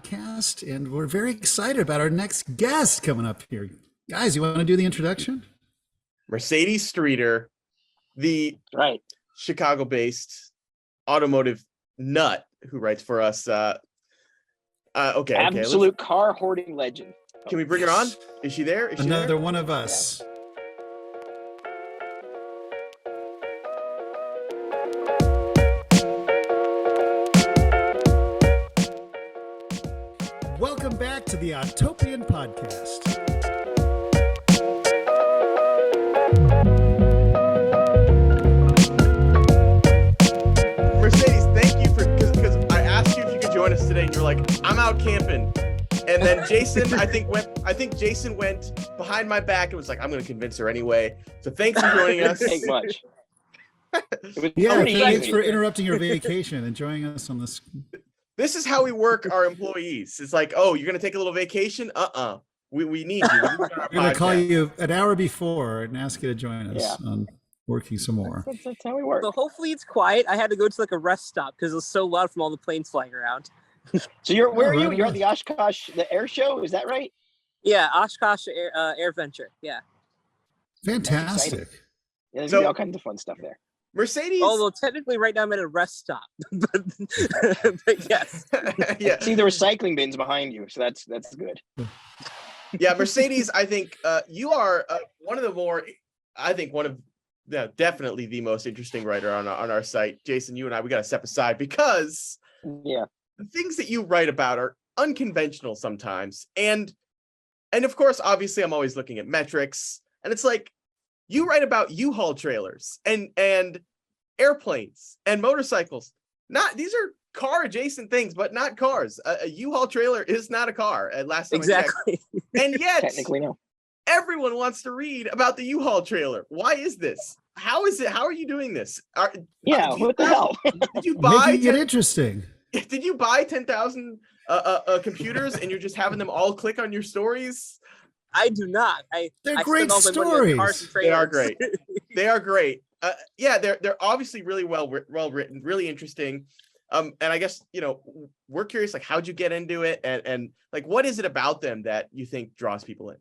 podcast, and we're very excited about our next guest coming up here. Guys, you want to do the introduction? Mercedes Streeter, the Chicago-based automotive nut who writes for us. Absolute car hoarding legend. Can we bring her on? Is she there? Is she Another there? one of us. Yeah. Welcome back to the Autopian podcast. Mercedes, thank you because I asked you if you could join us today, and you're like, I'm out camping. And then Jason, I think Jason went behind my back and was like, I'm going to convince her anyway. So thanks for joining us. Thank much. Thanks for interrupting your vacation and joining us on this. This is how we work our employees. It's like, oh, you're going to take a little vacation? We need you. We're going to call you an hour before and ask you to join us on working some more. That's how we work. So hopefully it's quiet. I had to go to like a rest stop because it was so loud from all the planes flying around. So where are you? You're at the Oshkosh, the air show, is that right? Yeah, Oshkosh Air Venture. Yeah. Fantastic. Yeah, there's gonna be all kinds of fun stuff there. Mercedes. Although technically right now I'm at a rest stop. but yes. Yeah. See the recycling bins behind you, so that's good. Yeah, Mercedes, I think you are definitely the most interesting writer on our site. Jason, you and I, we got to step aside because the things that you write about are unconventional sometimes. And of course, obviously, I'm always looking at metrics. And it's like, you write about U-Haul trailers and airplanes and motorcycles. These are car adjacent things, but not cars. A U-Haul trailer is not a car. At last time I checked. And yet, technically no. Everyone wants to read about the U-Haul trailer. Why is this? How is it? How are you doing this? What the hell? Did you buy? Making it interesting. Did you buy 10,000 computers and you're just having them all click on your stories? I do not. They're I great stories. They are great. They are great. They're obviously really well written, really interesting. And I guess, we're curious, like, how'd you get into it? And like, what is it about them that you think draws people in?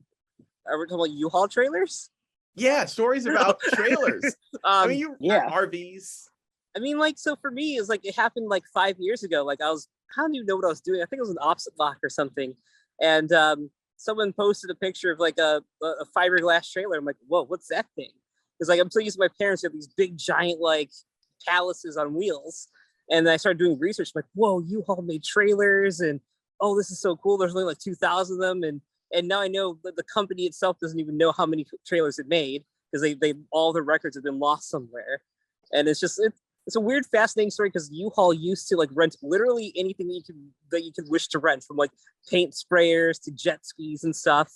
Are we talking about U-Haul trailers? Yeah, stories about trailers. RVs. I mean, like, so for me, it's like, it happened like 5 years ago. Like I don't even know what I was doing. I think it was an opposite lock or something. And someone posted a picture of like a fiberglass trailer. I'm like, whoa, what's that thing? Because like, I'm so used to my parents have these big giant like palaces on wheels. And then I started doing research. I'm like, whoa, U-Haul made trailers. And oh, this is so cool. There's only like 2,000 of them. And now I know that the company itself doesn't even know how many trailers it made because they all the records have been lost somewhere. And it's just, it's a weird, fascinating story because U-Haul used to like rent literally anything that you could wish to rent, from like paint sprayers to jet skis and stuff.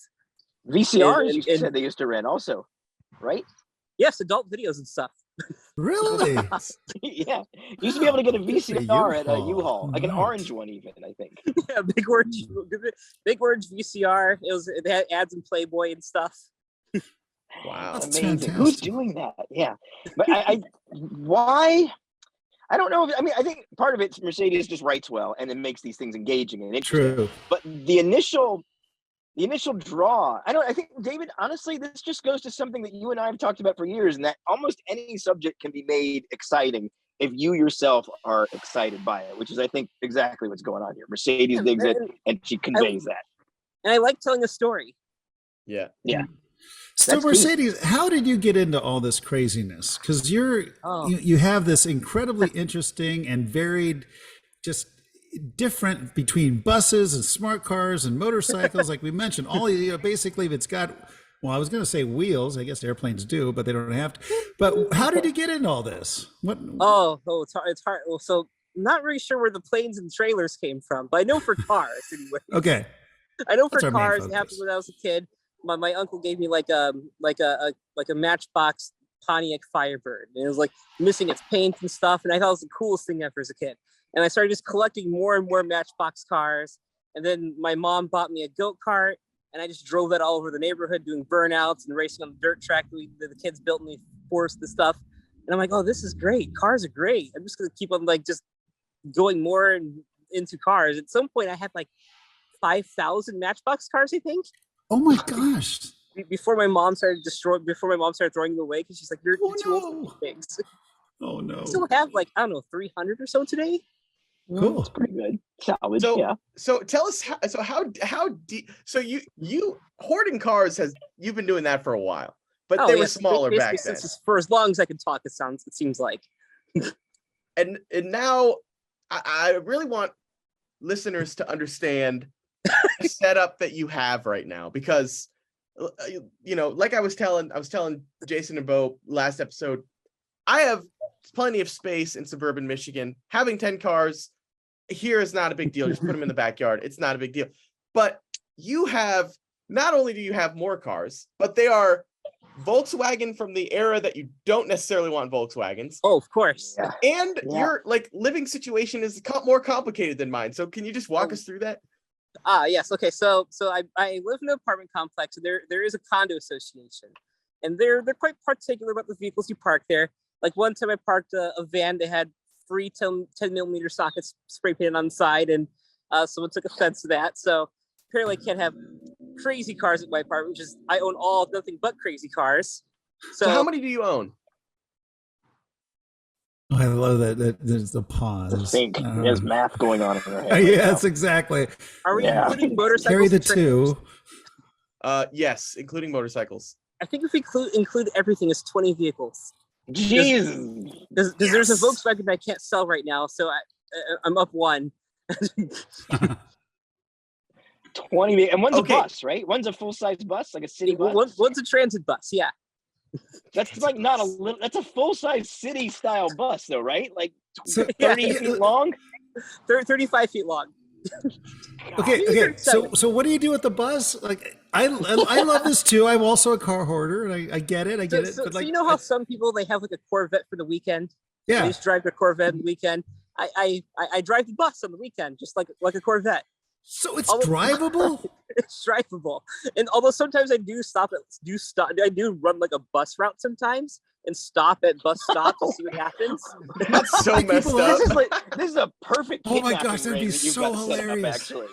VCRs, you said they used to rent also, right? Yes, adult videos and stuff. Really? Yeah. You used to be able to get a VCR at a U-Haul, like an orange one even, I think. Yeah, big orange VCR. It had ads in Playboy and stuff. Wow. That's amazing. fantastic. Who's doing that? Yeah. But why? I don't know. I think part of it's Mercedes just writes well and it makes these things engaging and interesting. True. But the initial draw, I think, David, honestly, this just goes to something that you and I have talked about for years, and that almost any subject can be made exciting if you yourself are excited by it, which is, I think, exactly what's going on here. Mercedes digs it, and she conveys that. And I like telling a story. Yeah. Yeah. So Mercedes, how did you get into all this craziness? Because you have this incredibly interesting and varied, just different between buses and smart cars and motorcycles, like we mentioned. All basically, if it's got, well, I was going to say wheels. I guess airplanes do, but they don't have to. But how did you get into all this? What? Oh, it's hard. Well, so I'm not really sure where the planes and trailers came from, but I know for cars anyway. Okay. I know for cars, it happened when I was a kid. My uncle gave me like a Matchbox Pontiac Firebird, and it was like missing its paint and stuff, and I thought it was the coolest thing ever as a kid. And I started just collecting more and more Matchbox cars, and then my mom bought me a goat kart, and I just drove that all over the neighborhood doing burnouts and racing on the dirt track that the kids built and we forced the stuff. And I'm like, oh, this is great. Cars are great. I'm just gonna keep on like just going more and into cars. At some point, I had like 5,000 Matchbox cars, I think. Oh my gosh! Before my mom started throwing them away because she's like, "You're too old for these things." Oh no! I still have like, I don't know, 300 or so today. Cool. It's pretty good. Salvage, So tell us how deep. So you hoarding cars you've been doing that for a while, but they were smaller back then. For as long as I can talk, it seems like. And now I really want listeners to understand the setup that you have right now, because like I was telling Jason and Bo last episode, I have plenty of space in suburban Michigan. Having 10 cars here is not a big deal. Just put them in the backyard. It's not a big deal. But not only do you have more cars, but they are Volkswagen from the era that you don't necessarily want Volkswagens. Oh, of course. Yeah. And your living situation is more complicated than mine. So can you just walk us through that? Yes. Okay. So I live in an apartment complex, and there is a condo association, and they're quite particular about the vehicles you park there. Like one time I parked a van that had 3 10 millimeter sockets spray painted on the side, and someone took offense to that. So apparently I can't have crazy cars at my apartment, which is I own nothing but crazy cars. So how many do you own? Oh, I love that there's the pause. Think there's math going on in her head. Yes, exactly. Are we including motorcycles? Carry the 2. Yes, including motorcycles. I think if we include everything, it's 20 vehicles. Jesus. Because there's a Volkswagen that I can't sell right now, so I'm up 1. 20, and one's a bus, right? One's a full-size bus, like a city bus. One's a transit bus, yeah. That's like not a little. That's a full-size city-style bus, though, right? Like 30 feet long, 35 feet long. Okay. So what do you do with the bus? Like, I love this too. I'm also a car hoarder, and I get it. So you know how some people, they have like a Corvette for the weekend? Yeah. They just drive their Corvette on the weekend. I drive the bus on the weekend, just like a Corvette. So it's drivable? It's drivable. And although sometimes I do run like a bus route sometimes and stop at bus stops to see what happens. That's so messed up. This is a perfect. Oh my gosh, that'd be so hilarious. Actually.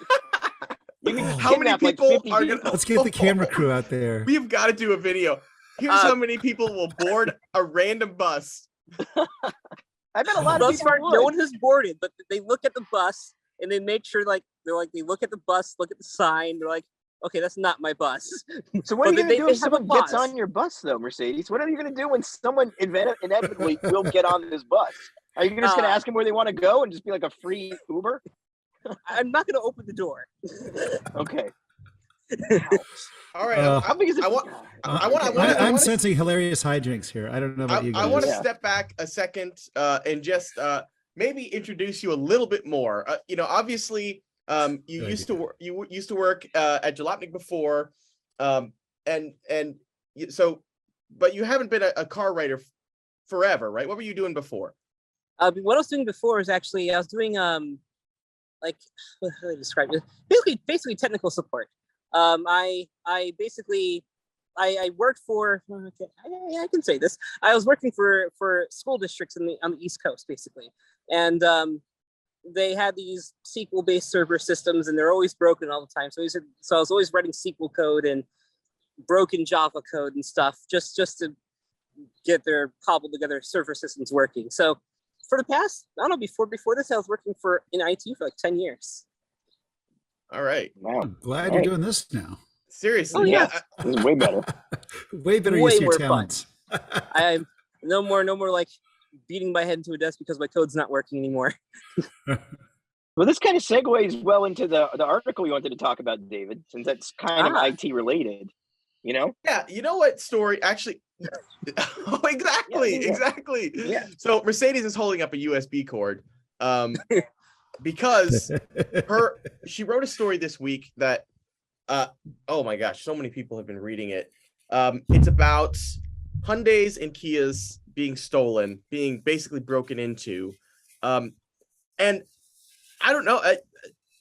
How many people are gonna? Let's get the camera crew out there. We've got to do a video. Here's how many people will board a random bus. I bet a lot of people would. No one has boarded, but they look at the bus and they make sure they look at the bus, look at the sign. They're like, okay, that's not my bus. So what are you going to do if someone gets on your bus, though, Mercedes? What are you going to do when someone inevitably will get on this bus? Are you just going to ask them where they want to go and just be like a free Uber? I'm not going to open the door. Okay. All right. How big is it? I'm sensing hilarious hijinks here. I don't know about you guys. I want to step back a second and just maybe introduce you a little bit more. Obviously, you used to work at Jalopnik before, but you haven't been a car writer forever, right? What were you doing before? What I was doing before is actually I was doing how do I describe it? Basically technical support. I worked for I can say this. I was working for school districts on the East Coast, basically, and they had these SQL-based server systems, and they're always broken all the time. So I was always writing SQL code and broken Java code and stuff just to get their cobbled together server systems working. So for the past, I don't know, before this, I was working in IT for like 10 years. All right. Wow. I'm glad you're doing this now. Seriously. Oh, yeah. This is way better. Way better use of your talents. I no more like beating my head into a desk because my code's not working anymore. Well, this kind of segues well into the article you wanted to talk about, David, since that's kind of IT related, you know? Yeah, you know what story actually oh, exactly. Yeah. So Mercedes is holding up a USB cord because she wrote a story this week that oh my gosh, so many people have been reading it. It's about Hyundais and Kias being stolen, being basically broken into. And I don't know,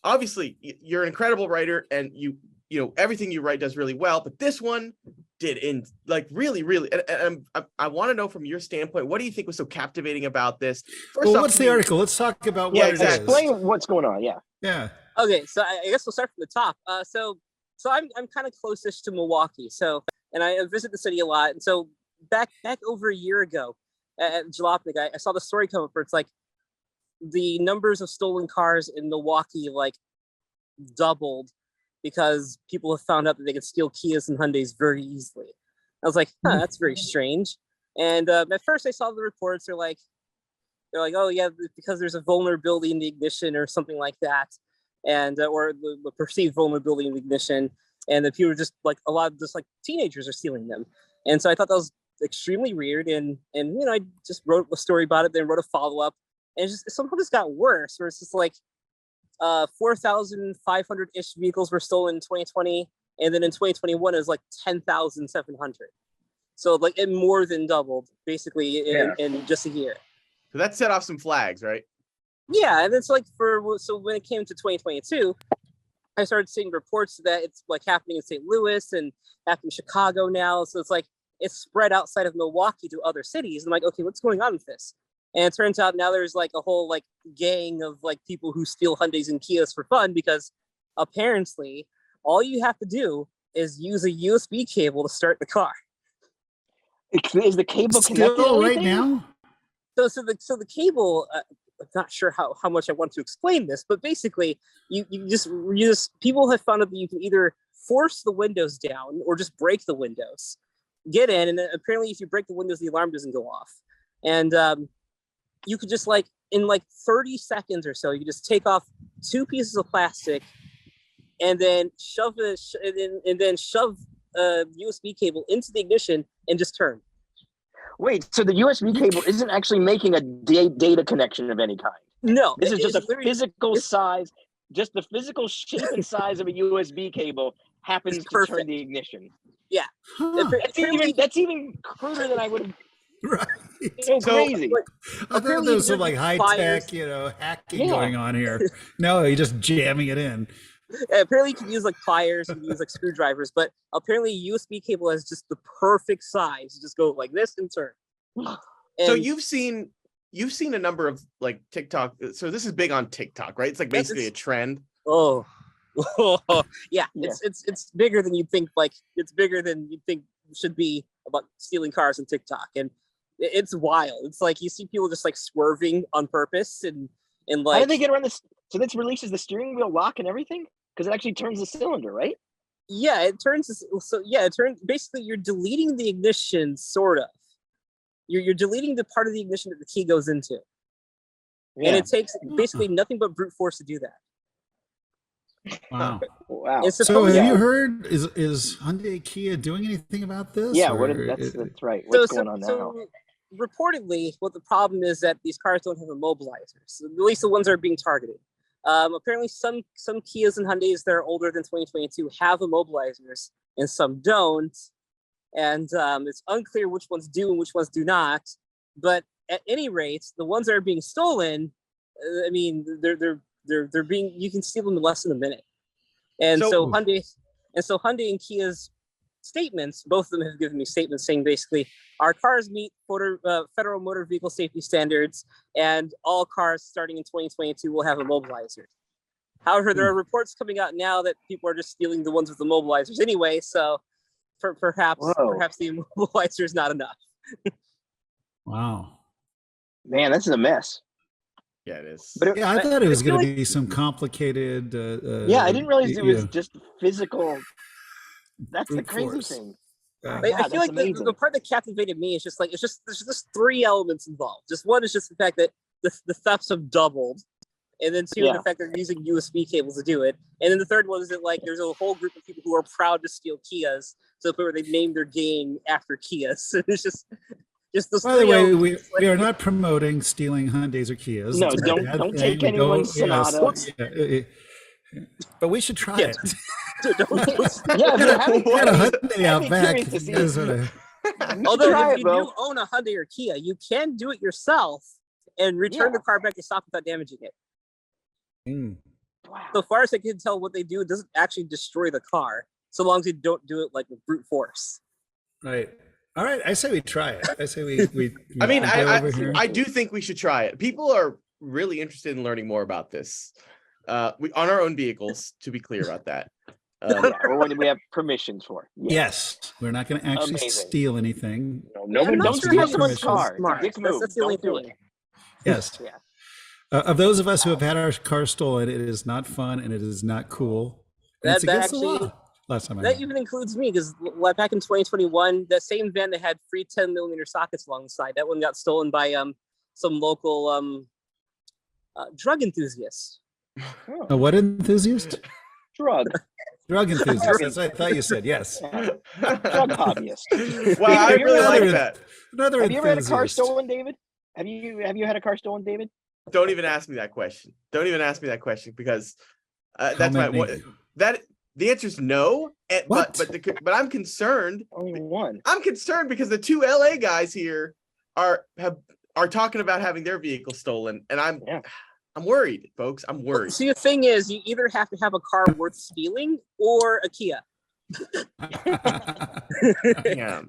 obviously you're an incredible writer and you know everything you write does really well, but this one did in like really, really, and I want to know from your standpoint, what do you think was so captivating about this? First off, what's the article? Let's talk about what it is. Explain what's going on. Yeah. Okay, so I guess we'll start from the top. So I'm kind of closest to Milwaukee. So, and I visit the city a lot. And so back over a year ago at Jalopnik, I saw the story come up where it's like the numbers of stolen cars in Milwaukee like doubled because people have found out that they can steal Kias and Hyundais very easily. I was like, that's very strange. And at first I saw the reports. They're like, oh yeah, because there's a vulnerability in the ignition or something like that, and or the perceived vulnerability in the ignition, and the people are just like a lot of just like teenagers are stealing them. And so I thought that was extremely weird. And I just wrote a story about it, then wrote a follow up, and it just somehow just got worse. Where it's just like 4,500-ish vehicles were stolen in 2020, and then in 2021 it was like 10,700. So like it more than doubled basically in just a year. So that set off some flags, right? Yeah, and it's like so when it came to 2022, I started seeing reports that it's like happening in St. Louis and happening in Chicago now. So it's like it's spread outside of Milwaukee to other cities. I'm like, okay, what's going on with this? And it turns out now there's like a whole like gang of like people who steal Hyundais and Kias for fun, because apparently all you have to do is use a USB cable to start the car. Is the cable connected right now? So the cable, I'm not sure how much I want to explain this, but basically you just people have found out that you can either force the windows down or just break the windows, get in, and apparently if you break the windows, the alarm doesn't go off. And you could just like in like 30 seconds or so, you just take off 2 pieces of plastic and then shove a USB cable into the ignition and just turn. Wait, so the USB cable isn't actually making a data connection of any kind? No, this is just a physical size, just the physical shape and size of a USB cable happens to turn the ignition. Yeah, that's even cruder than I would have. Right. So crazy. I thought there was some like high tech, hacking going on here. No, you're just jamming it in. Apparently you can use like pliers, you can use like screwdrivers, but apparently a USB cable has just the perfect size. You just go like this and turn. And so you've seen a number of like TikTok. So this is big on TikTok, right? It's like basically a trend. Oh, yeah. It's bigger than you'd think. Like it's bigger than you'd think should be about stealing cars on TikTok, and it's wild. It's like you see people just like swerving on purpose and like. How do they get around this? So this releases the steering wheel lock and everything, because it actually turns the cylinder, right? Yeah, it turns. So yeah, it turns. Basically, you're deleting the ignition, sort of. You're deleting the part of the ignition that the key goes into, and it takes basically nothing but brute force to do that. Wow! Wow! So have you heard? Is Hyundai Kia doing anything about this? Yeah, that's right. What's going on now? So reportedly, what the problem is that these cars don't have immobilizers. At least the ones that are being targeted. Apparently, some Kias and Hyundais that are older than 2022 have immobilizers, and some don't. And it's unclear which ones do and which ones do not. But at any rate, the ones that are being stolen, I mean, they're being, you can steal them in less than a minute. And so Hyundai and Kia's statements, both of them have given me statements saying basically our cars meet federal motor vehicle safety standards, and all cars starting in 2022 will have immobilizers. However, there are reports coming out now that people are just stealing the ones with immobilizers anyway, so perhaps the immobilizer is not enough. Wow. Man, this is a mess. Yeah, it is. But I thought it was going to be some complicated. I didn't realize it was just physical. That's the crazy thing. I feel like the part that captivated me is just like there's just 3 elements involved. Just one is just the fact that the thefts have doubled, and then 2, the fact that they're using USB cables to do it, and then the third one is that like there's a whole group of people who are proud to steal Kias to the point where they named their gang after Kias. It's just those. By the way, we are not promoting stealing Hyundais or Kias. No, don't take anyone's Sonata. But we should try it. Dude, got a Hyundai out back. Although if you do own a Hyundai or Kia, you can do it yourself and return the car back to stock without damaging it. Wow. So far as I can tell, what they do, it doesn't actually destroy the car, so long as you don't do it like with brute force. Right. All right. I say we try it. I say we I mean, go over here. I do think we should try it. People are really interested in learning more about this. We on our own vehicles, to be clear about that. Or we have permissions for. Yes. We're not going to actually Amazing. steal anything. No, I'm not don't sure steal how someone's someone's car. smart. Dick move. That's the only Don't do thing. it. Yes. Yeah. Of those of us who have had our car stolen, it is not fun and it is not cool. And it's That against the actually- law. Last time I That know. even includes me because back in 2021, that same van that had free 10mm sockets along the side, that one got stolen by some local drug enthusiast. A what enthusiast? Drug Drug enthusiast. That's what I thought you said. Yes. drug hobbyist. Wow, I Have you really ever like had- that. Another Have you ever had a car enthusiast. stolen, David? Have you had a car stolen, David? Don't even ask me that question. Don't even ask me that question because that's my many? that the answer is no. What? But I'm concerned. Only one. I'm concerned because the two LA guys here are talking about having their vehicle stolen, and I'm worried, folks. I'm worried. See, the thing is, you either have to have a car worth stealing or a Kia. Yeah.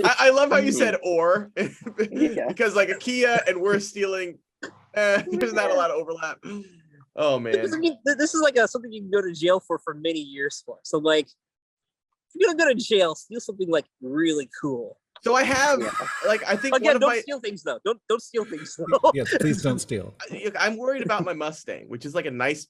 I love how you said "or" because like a Kia and we're stealing. There's not a lot of overlap. Oh man, This is like something you can go to jail for many years for. So like, if you're gonna go to jail, steal something like really cool. so I have like I think Again, one of don't my steal things though. Don't steal things though. Yes, please don't steal. I'm worried about my Mustang, which is like a nice,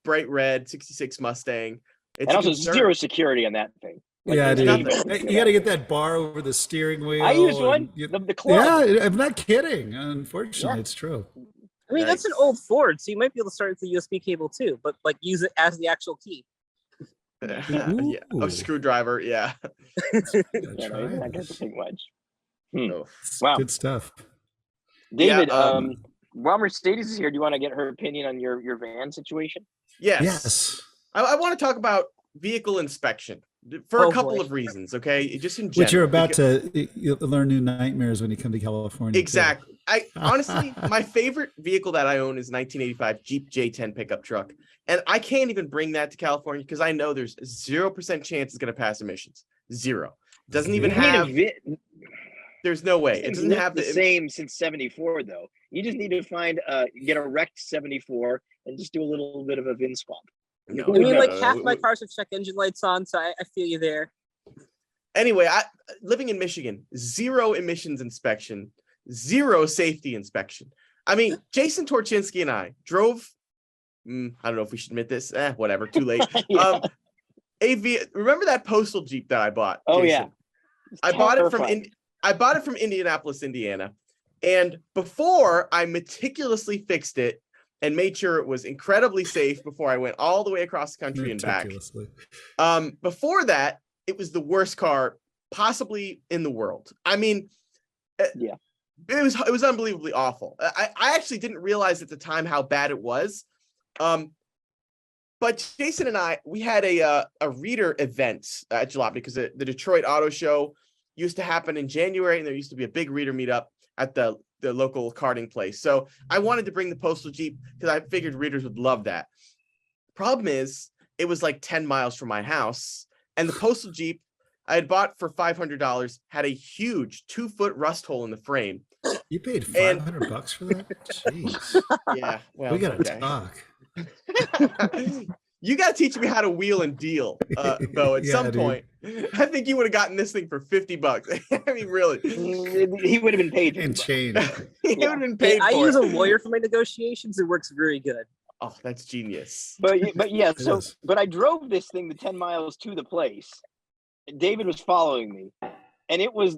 bright red '66 Mustang. It's And a also concern. zero security on that thing. Yeah, there's dude. nothing. You got to get that bar over the steering wheel. I use one. and The club. Yeah, I'm not kidding. Unfortunately, it's true. I mean, that's an Nice. old Ford, so you might be able to start with the USB cable too, but like use it as the actual key. Yeah, Ooh. a screwdriver. Yeah. Gotta Yeah, try no, I it. got the big wedge. Oh. Wow. Good stuff. David, Yeah, while Mercedes is here, do you want to get her opinion on your van situation? Yes. Yes. I want to talk about vehicle inspection for Oh, a couple boy. of reasons. Okay, just in general. Which you're about because- you'll learn new nightmares when you come to California. too. Exactly. I honestly, my favorite vehicle that I own is 1985 Jeep J10 pickup truck, and I can't even bring that to California because I know there's 0% chance it's going to pass emissions. Zero. Doesn't even have. There's no way. It doesn't have the same since '74 though. You just need to find get a wrecked '74 and just do a little bit of a VIN swap. No, I mean, like no. half my cars have check engine lights on, so I feel you there. Anyway, living in Michigan, zero emissions inspection, zero safety inspection. I mean, Jason Torchinsky and I drove. I don't know if we should admit this. Whatever. Too late. Yeah. Remember that postal Jeep that I bought? Oh, Jason? I bought it from Terrifying. I bought it from Indianapolis, Indiana, and before I meticulously fixed it and made sure it was incredibly safe before I went all the way across the country and back. Meticulously. Before that, it was the worst car possibly in the world. I mean, Yeah. it was unbelievably awful. I actually didn't realize at the time how bad it was. But Jason and we had a reader event at Jalopnik because the Detroit Auto Show used to happen in January, and there used to be a big reader meetup at the local karting place. So I wanted to bring the postal Jeep because I figured readers would love that. Problem is, it was like 10 miles from my house, and the postal Jeep I had bought for $500 had a huge 2-foot rust hole in the frame. You paid And- $500 for that? Jeez. Yeah, well, We got to okay. talk. You got to teach me how to wheel and deal, Bo. At Yeah, some dude. point, I think you would have gotten this thing for $50. I mean, really, He would have been paid. And change. he would have been Hey, paid I for use it. a lawyer for my negotiations. It works very good. Oh, that's genius. But yeah, It so is. but I drove this thing the 10 miles to the place. David was following me, and it was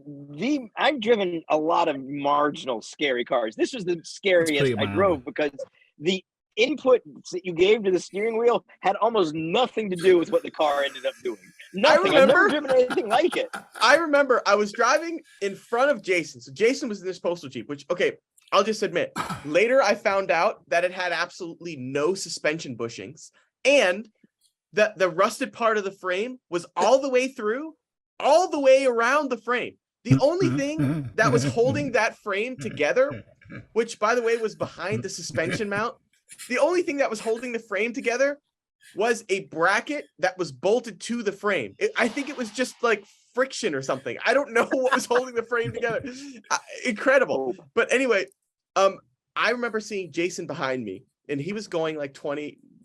I've driven a lot of marginal scary cars. This was the scariest pretty I mild. drove because the input that you gave to the steering wheel had almost nothing to do with what the car ended up doing. Nothing. I've never remember- driven anything like it. I remember I was driving in front of Jason. So Jason was in this postal Jeep, which, okay, I'll just admit, later I found out that it had absolutely no suspension bushings, and the rusted part of the frame was all the way through, all the way around the frame. The only thing that was holding that frame together, which by the way was behind the suspension mount, the only thing that was holding the frame together was a bracket that was bolted to the frame. I think it was just like friction or something. I don't know what was holding the frame together. Incredible. But anyway, I remember seeing Jason behind me, and he was going like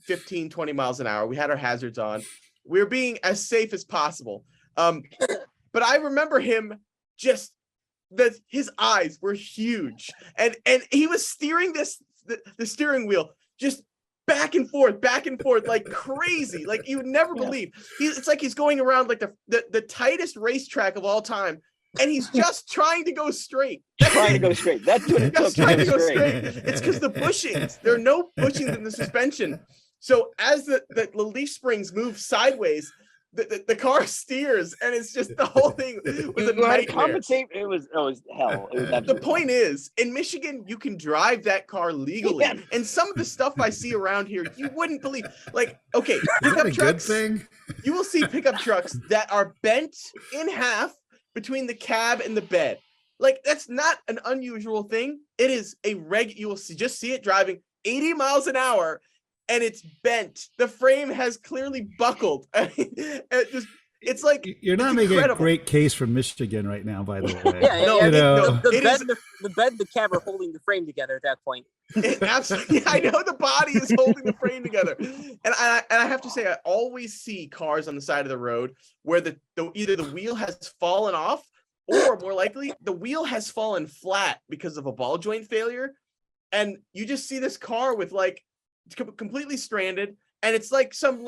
15, 20 miles an hour. We had our hazards on. We were being as safe as possible. But I remember him just his eyes were huge, and he was steering the steering wheel just back and forth like crazy, like you would never believe. It's like he's going around like the tightest racetrack of all time, and he's just trying to go straight. That's what it took. Trying to go straight. It's because the bushings, there are no bushings in the suspension. So as the leaf springs move sideways, the car steers, and it's just the whole thing was a nightmare. Compensate. It was hell. It was the point is, in Michigan, you can drive that car legally, and some of the stuff I see around here, you wouldn't believe. Like, okay, pickup trucks. Good thing? You will see pickup trucks that are bent in half between the cab and the bed. Like, that's not an unusual thing. It is you will just see it driving 80 miles an hour. And it's bent. The frame has clearly buckled. It's like you're not making a great case for Michigan right now, by the way. The bed and the cab are holding the frame together at that point. Absolutely, I know the body is holding the frame together, and I have to say, I always see cars on the side of the road where either the wheel has fallen off, or more likely, the wheel has fallen flat because of a ball joint failure, and you just see this car with like. Completely stranded, and it's like some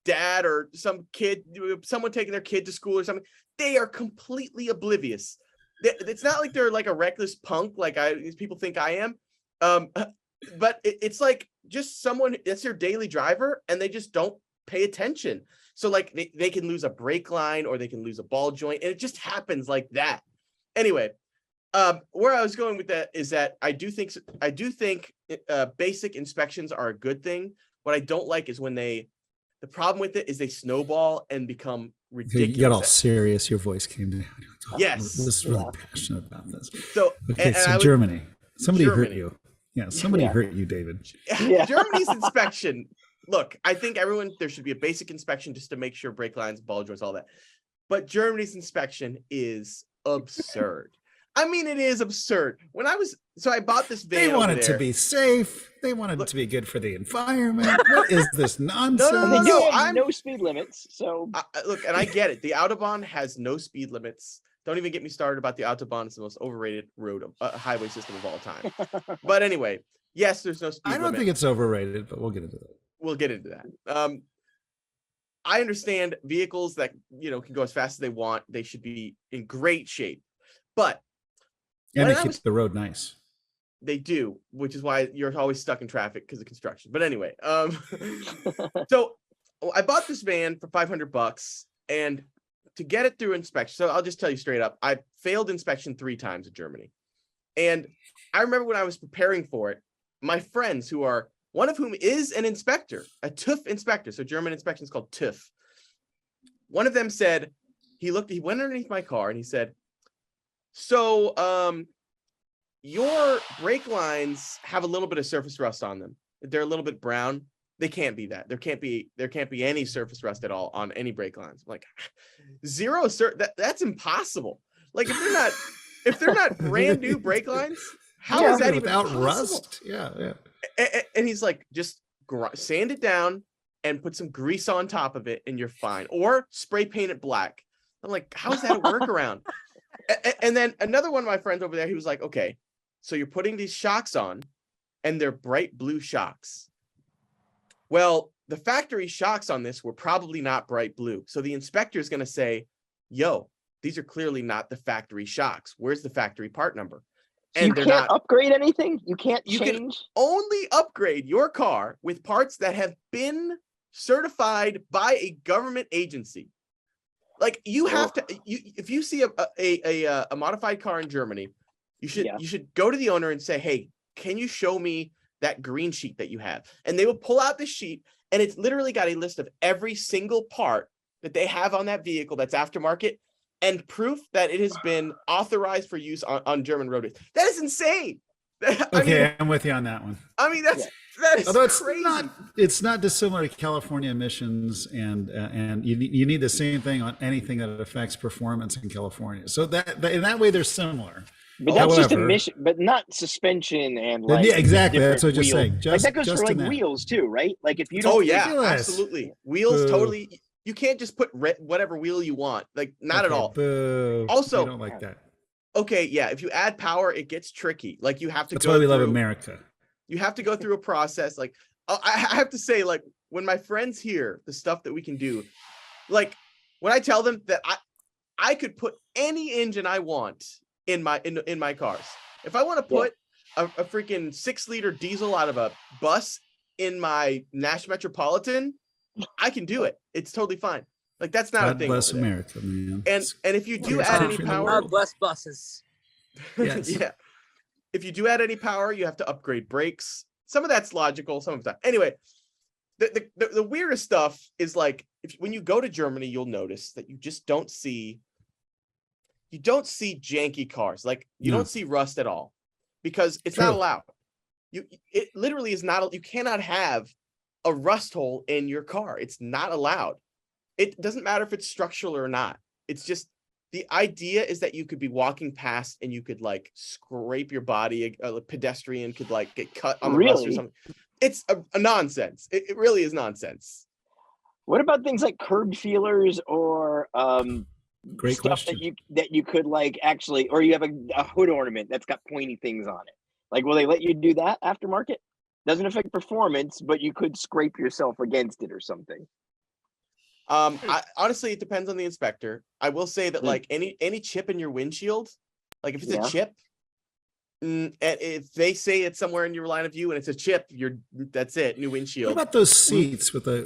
dad or some kid, someone taking their kid to school or something. They are completely oblivious. It's not like they're like a reckless punk like people think I am, but it's like just someone that's their daily driver, and they just don't pay attention. So like they can lose a brake line, or they can lose a ball joint, and it just happens like that. Anyway, where I was going with that is that I do think basic inspections are a good thing. What I don't like is when the problem with it is they snowball and become ridiculous. You got all serious. Your voice came down. Yes. This is really passionate about this. So, okay, Germany. Somebody hurt you. Yeah, somebody hurt you, David. Yeah. Germany's inspection. Look, I think there should be a basic inspection just to make sure brake lines, ball joints, all that. But Germany's inspection is absurd. I mean, it is absurd. I bought this van. They want it to be safe. They want it to be good for the environment. What is this nonsense? No speed limits. So look, and I get it. The Autobahn has no speed limits. Don't even get me started about the Autobahn. It's the most overrated highway system of all time. But anyway, yes, there's no speed limit. I don't think it's overrated, but we'll get into that. We'll get into that. I understand vehicles that can go as fast as they want. They should be in great shape, but and they keep the road nice. They do, which is why you're always stuck in traffic because of construction. But anyway, so I bought this van for $500, and to get it through inspection. So I'll just tell you straight up, I failed inspection 3 times in Germany. And I remember when I was preparing for it, my friends, one of whom is an inspector, a TÜV inspector. So German inspection is called TÜV. One of them said, he went underneath my car and he said, so your brake lines have a little bit of surface rust on them. They're a little bit brown. They can't be that. There can't be any surface rust at all on any brake lines. I'm like, that's impossible. Like if they're not brand new brake lines, how is that even without possible? Rust? Yeah. And he's like, just sand it down and put some grease on top of it, and you're fine. Or spray paint it black. I'm like, how is that a workaround? And then another one of my friends over there, he was like, okay, so you're putting these shocks on, and they're bright blue shocks. Well, the factory shocks on this were probably not bright blue. So the inspector is going to say, yo, these are clearly not the factory shocks. Where's the factory part number? And you can't upgrade anything? You can't change? You can only upgrade your car with parts that have been certified by a government agency. Like you have to, if you see a modified car in Germany, you should go to the owner and say, hey, can you show me that green sheet that you have? And they will pull out the sheet, and it's literally got a list of every single part that they have on that vehicle that's aftermarket, and proof that it has been authorized for use on German roadways. That is insane. I'm with you on that one. I mean, That is Although crazy. it's not dissimilar to California emissions, and you need the same thing on anything that affects performance in California. So that in that way they're similar. But that's just emission, but not suspension and like yeah, exactly. That's what I'm just wheel. saying. Like that goes for like wheels too, right? Like if you don't. Oh yeah, ridiculous. absolutely. Wheels totally. You can't just put whatever wheel you want. Like not at all. Boo. Also, I don't like that. Okay, yeah. If you add power, it gets tricky. Like you have to. That's go why we through, love America. You have to go through a process. Like I have to say, like when my friends hear the stuff that we can do, like when I tell them that I could put any engine I want in my cars. If I want to put a freaking 6-liter diesel out of a bus in my Nash Metropolitan, I can do it. It's totally fine. Like that's not a thing. Bless America, man. And if you do add any power, God bless buses. Yes. Yeah. If you do add any power, you have to upgrade brakes. Some of that's logical, some of that. Anyway, the weirdest stuff is like when you go to Germany, you'll notice that you just don't see janky cars. Like you don't see rust at all because it's not allowed. It literally is not. You cannot have a rust hole in your car. It's not allowed. It doesn't matter if it's structural or not. It's just the idea is that you could be walking past and you could like scrape your body. A pedestrian could like get cut on the bus or something. It's a nonsense. It really is nonsense. What about things like curb feelers or Great stuff question. that you could like actually, or you have a hood ornament that's got pointy things on it? Like, will they let you do that aftermarket? Doesn't affect performance, but you could scrape yourself against it or something. Honestly, it depends on the inspector. I will say that like any chip in your windshield, like if it's a chip, and if they say it's somewhere in your line of view and it's a chip, that's it. New windshield. What about those seats with the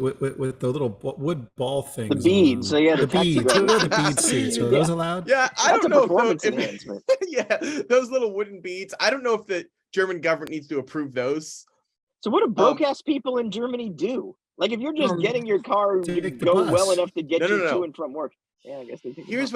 little wood ball things? The beads. So yeah, the beads. What are the bead seats? Are those allowed? Yeah, I don't know if yeah, those little wooden beads. I don't know if the German government needs to approve those. So what do broke ass people in Germany do? Like if you're just getting your car to go well enough to get you to and from work. Yeah, I guess they think here's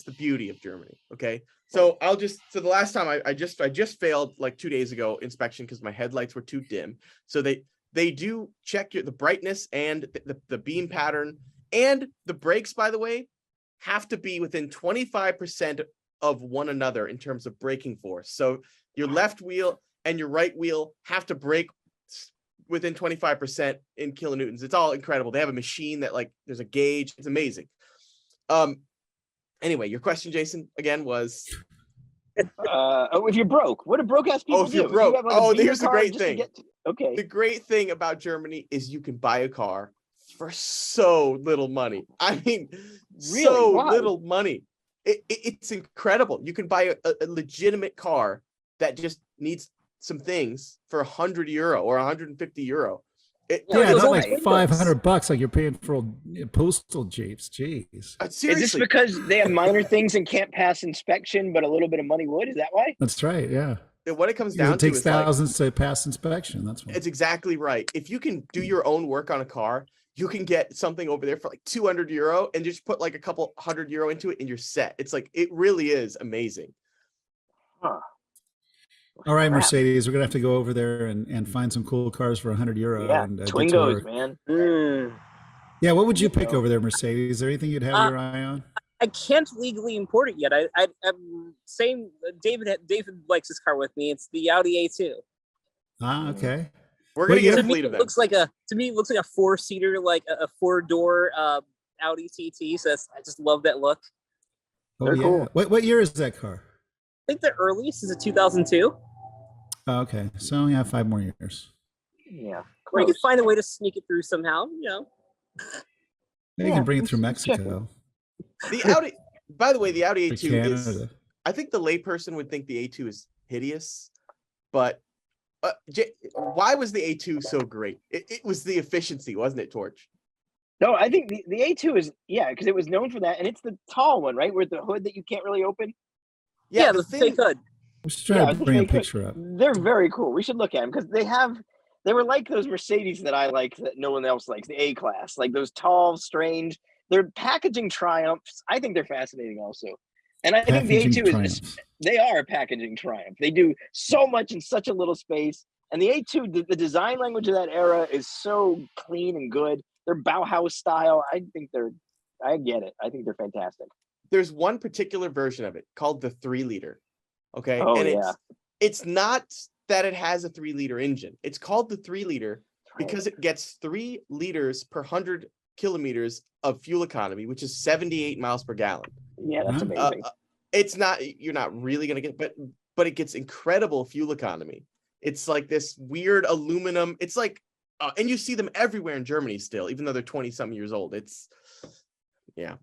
the beauty of Germany. Okay. So the last time I just failed like 2 days ago inspection because my headlights were too dim. So they do check the brightness and the beam pattern, and the brakes, by the way, have to be within 25% of one another in terms of braking force. So your left wheel and your right wheel have to brake within 25% in kilonewtons. It's all incredible. They have a machine that like there's a gauge. It's amazing. Anyway, your question, Jason, again was if you're broke, what do broke ass people do? If you're broke. Here's the great thing. Okay. The great thing about Germany is you can buy a car for so little money. I mean, little money. It's incredible. You can buy a legitimate car that just needs some things for €100 or €150. Not like $500, like you're paying for postal jeeps. Jeez. Seriously. Is this because they have minor things and can't pass inspection, but a little bit of money would? Is that why? That's right. Yeah. What it comes down to takes thousands to pass inspection. That's why. It's exactly right. If you can do your own work on a car, you can get something over there for like €200 and just put like a couple €100 into it and you're set. It's like, it really is amazing. Huh. All right, Mercedes, we're gonna have to go over there and find some cool cars for €100. Yeah, and Twingos, man. Yeah, what would you pick over there, Mercedes? Is there anything you'd have your eye on? I can't legally import it yet. I'm same. David likes his car with me. It's the Audi A2. Ah, okay. We're gonna get a fleet of them. To me, it looks like a 4-seater, like a 4-door Audi TT. So I just love that look. Oh, yeah. Cool. What year is that car? I think the earliest is a 2002. Oh, okay, so yeah, 5 more years. Yeah, or you can find a way to sneak it through somehow. You know, you can bring it through Mexico. The Audi, by the way, the Audi A2 is. I think the layperson would think the A2 is hideous, but why was the A2 so great? It was the efficiency, wasn't it, Torch? No, I think the A2 is because it was known for that, and it's the tall one, right, with the hood that you can't really open. Yeah, the fake hood. I'm just trying to bring a picture up. They're very cool. We should look at them because they were like those Mercedes that I like that no one else likes, the A-Class, like those tall, strange. They're packaging triumphs. I think they're fascinating also. And I think the A2 they are a packaging triumph. They do so much in such a little space. And the A2, the design language of that era is so clean and good. They're Bauhaus style. I get it. I think they're fantastic. There's one particular version of it called the 3-liter. Okay. Oh, and yeah. it's not that it has a 3-liter engine. It's called the 3-liter because it gets 3 liters per 100 kilometers of fuel economy, which is 78 miles per gallon. Yeah, that's amazing. It's not, you're not really going to get, but it gets incredible fuel economy. It's like this weird aluminum. It's like, and you see them everywhere in Germany still, even though they're 20-something years old. It's, yeah,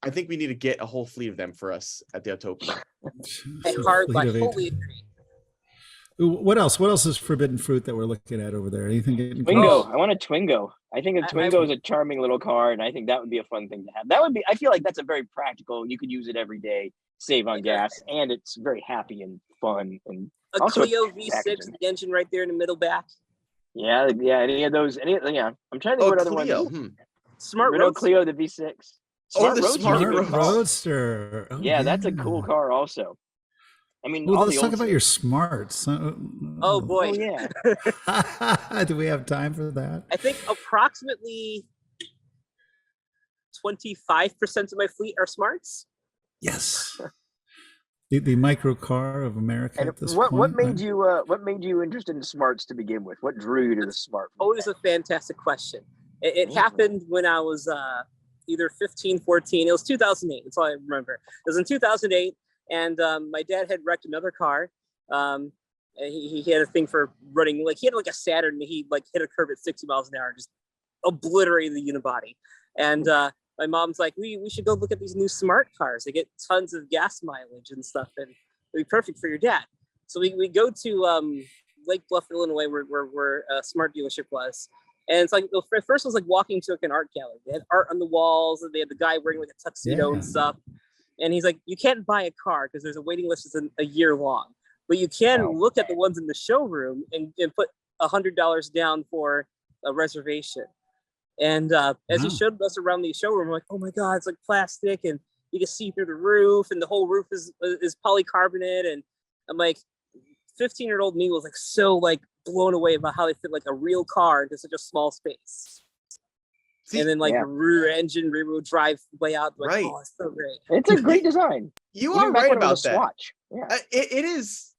I think we need to get a whole fleet of them for us at the Autopian. Totally agree. What else? What else is forbidden fruit that we're looking at over there? Anything getting Twingo. I want a Twingo. I think a Twingo is a charming little car, and I think that would be a fun thing to have. That would be. I feel like that's a very practical. You could use it every day, save on gas, and it's very happy and fun. And a Clio V6, the engine right there in the middle back. Yeah. Any of those? I'm trying to think what other ones. Smart Renault Clio, the V6. Smart Roadster. Oh, yeah, that's a cool car also. I mean, well, let's talk about your smarts. Oh boy. Oh, yeah. Do we have time for that? I think approximately 25% of my fleet are smarts. Yes. The micro car of America. And at this what point, made you interested in smarts to begin with? What drew you to the smart? Always a fantastic question. It happened when I was either 15, 14. It was 2008. That's all I remember. It was in 2008. And my dad had wrecked another car. And he had a thing for running, like he had like a Saturn, and he like hit a curb at 60 miles an hour, just obliterated the unibody. And my mom's like, we should go look at these new smart cars. They get tons of gas mileage and stuff, and it'd be perfect for your dad. So we go to Lake Bluff, Illinois, where a smart dealership was. And it's like, first it was like walking to like an art gallery. They had art on the walls, and they had the guy wearing like a tuxedo and stuff. And he's like, you can't buy a car because there's a waiting list that's a year long, but you can look at the ones in the showroom and put $100 down for a reservation. And as he showed us around the showroom, I'm like, oh my God, it's like plastic, and you can see through the roof, and the whole roof is polycarbonate. And I'm like, 15-year-old me was like so like blown away about how they fit like a real car into such a small space. See, and then like rear engine, rear wheel drive way out. Like, right. Oh, it's so great. It's a great design. You are right about that. Swatch. Yeah. It is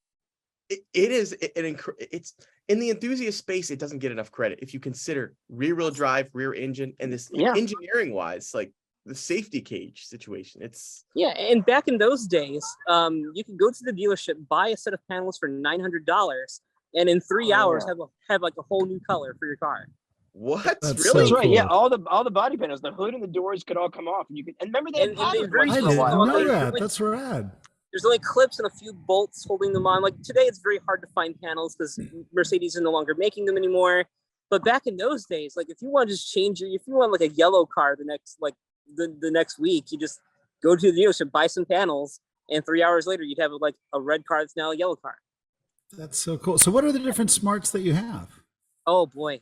it's in the enthusiast space. It doesn't get enough credit if you consider rear wheel drive, rear engine, and this engineering wise, like the safety cage situation. It's and back in those days, you could go to the dealership, buy a set of panels for $900, and in 3 hours have like a whole new color for your car. What? That's really? That's right. Cool. Yeah, all the body panels, the hood and the doors could all come off, and you could. And remember they had pattern ones I for a didn't while. know that. That's rad. There's only clips and a few bolts holding them on. Like today, it's very hard to find panels because Mercedes is no longer making them anymore. But back in those days, like if you want to just change if you want like a yellow car the next week, you just go to the dealership, buy some panels, and 3 hours later, you'd have like a red car that's now a yellow car. That's so cool. So, what are the different smarts that you have? Oh boy.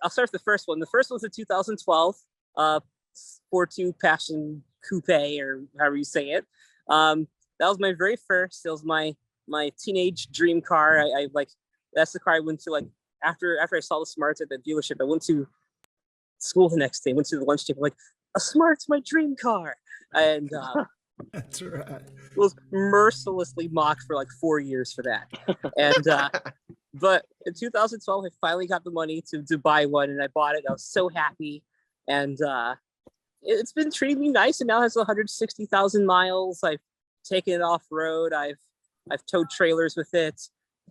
I'll start with the first one. The first one's a 2012 4.2 Passion Coupe, or however you say it. That was my very first. It was my teenage dream car. I like that's the car I went to like after I saw the smarts at the dealership. I went to school the next day. Went to the lunch table like a smart's my dream car, and that's right. Was mercilessly mocked for like 4 years for that, and. But in 2012, I finally got the money to buy one, and I bought it. I was so happy, and it's been treating me nice. And now it has 160,000 miles. I've taken it off road. I've towed trailers with it.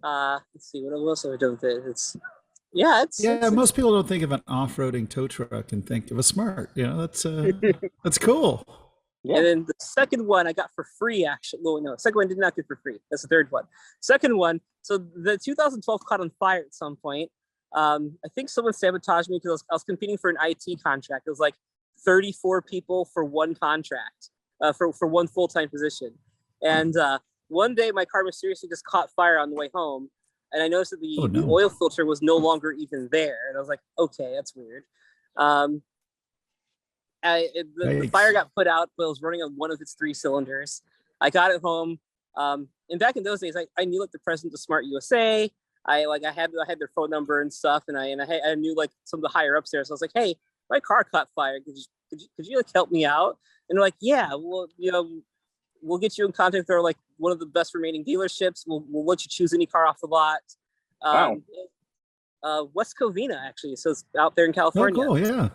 Let's see, what else have I done with it? It's most people don't think of an off-roading tow truck and think of a smart. You know, that's cool. Yeah. And then the second one I got for free, actually. Well, no, the second one did not get for free. That's the third one. Second one, so the 2012 caught on fire at some point. I think someone sabotaged me because I was competing for an IT contract. It was like 34 people for one contract, for one full-time position. And one day my car mysteriously just caught fire on the way home. And I noticed that the oil filter was no longer even there. And I was like, okay, that's weird. The fire got put out, but it was running on one of its 3 cylinders. I got it home. And back in those days, I knew like the president of Smart USA. I had their phone number and stuff, and I knew like some of the higher ups there. So I was like, hey, my car caught fire. Could you like help me out? And they're like, yeah, well, we'll get you in contact with like one of the best remaining dealerships. We'll let you choose any car off the lot. Wow. West Covina, actually. So it's out there in California. Oh, cool, yeah.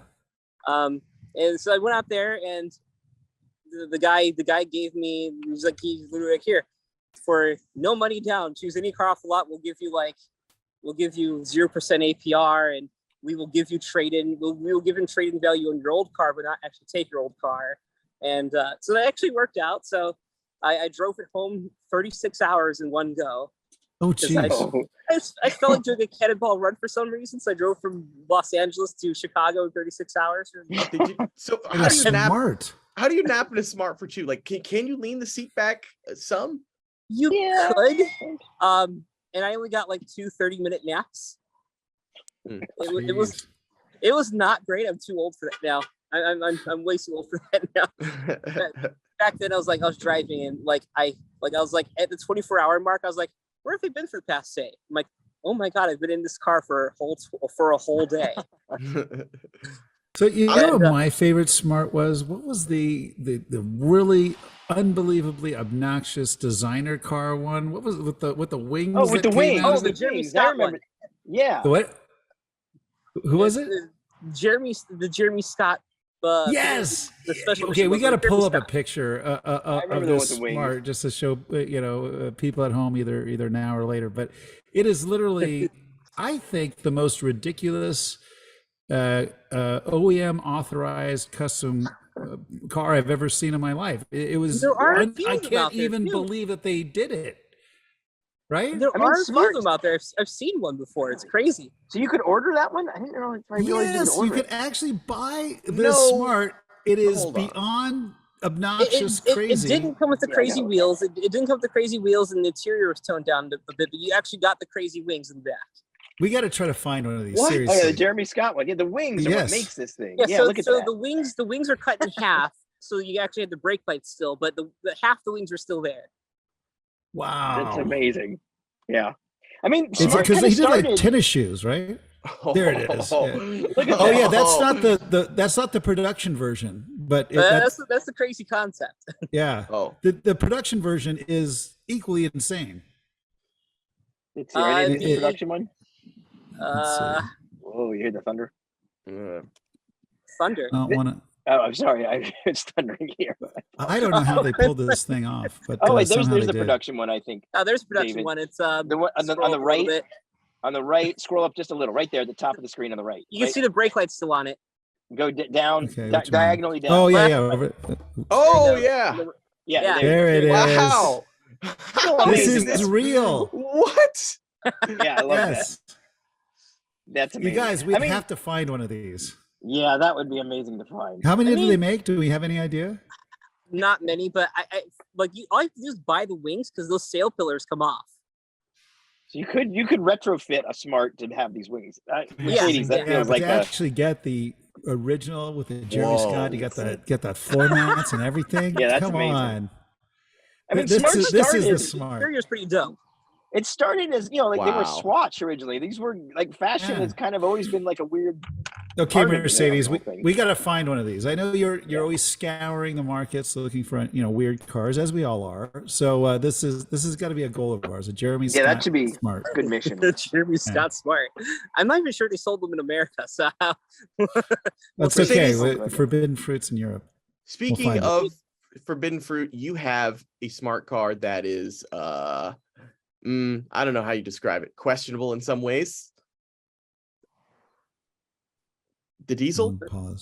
And so I went out there, and the guy gave me, he's literally like, here, for no money down, choose any car off the lot. We'll give you 0% APR, and we will give you trade-in. We will give him trade-in value on your old car, but not actually take your old car. And so that actually worked out. So I drove it home 36 hours in one go. Oh, geez. I felt like doing a cannonball run for some reason. So I drove from Los Angeles to Chicago in 36 hours. So how do you nap in a Smart for two? Like, can you lean the seat back some? You could. And I only got like 2 30-minute naps. It was not great. I'm too old for that now. I'm way too old for that now. Back then I was driving, and I was like at the 24-hour mark, I was like, where have I been for the past day? I'm like, oh my God, I've been in this car for a whole day. So you know what my favorite Smart was? What was the really unbelievably obnoxious designer car one? What was it with the wings? Oh, with the wings. Oh, the Jeremy Scott one. Yeah. The what? Who was it? The Jeremy Scott. Yes. The special. Okay, we got to pull up a picture of this the wings. Smart just to show people at home either now or later. But it is literally, I think, the most ridiculous OEM authorized custom car I've ever seen in my life. It was. I can't even believe that they did it. Right? There are a few of them out there. I've seen one before. It's crazy. So you could order that one? I didn't know if I realized you could actually buy this Smart. It is beyond obnoxious, crazy. It didn't come with the crazy wheels. It didn't come with the crazy wheels, and the interior was toned down a bit, but you actually got the crazy wings in the back. We got to try to find one of these. What? Seriously. Oh yeah, the Jeremy Scott one. Yeah, the wings are what makes this thing. Yeah, look at that. the wings are cut in half, so you actually had the brake lights still, but the half the wings are still there. Wow, that's amazing. Yeah, I mean, it's because he did like tennis shoes, right? There it is. Yeah. Yeah, that's not the production version, but that's the crazy concept. Yeah. The production version is equally insane. It's the production one. Whoa! You hear the thunder? Thunder. I don't want to. Oh, I'm sorry. It's thundering here. I don't know how they pulled this thing off, but wait, there's the production one, I think. Oh, there's a production one. It's the one on the right. On the right, scroll up just a little, right there at the top of the screen on the right. You can see the brake lights still on it. Go down, diagonally down. Oh yeah. Oh yeah. Yeah. There it is. Wow. This is real. What? Yeah, I love that. That's amazing. You guys, we have to find one of these. Yeah, that would be amazing to find. How many do they make? Do we have any idea? Not many, but I all you have to do is buy the wings because those sail pillars come off. So you could retrofit a Smart to have these wings. Mercedes, that feels like actually get the original with the Jeremy Scott. You got the floor mats and everything. Yeah, that's Come amazing. on. I mean, this is the Smart. The interior's pretty dope. It started as they were Swatch originally. These were like fashion has kind of always been like a weird. Okay, Mercedes, we got to find one of these. I know you're always scouring the markets looking for weird cars, as we all are. So this is got to be a goal of ours. A Jeremy Scott. That should be Smart. Good mission. The Jeremy Scott Smart. I'm not even sure they sold them in America. So that's okay. Forbidden fruits in Europe. Speaking of forbidden fruit, you have a smart car that is I don't know how you describe it. Questionable in some ways. The diesel.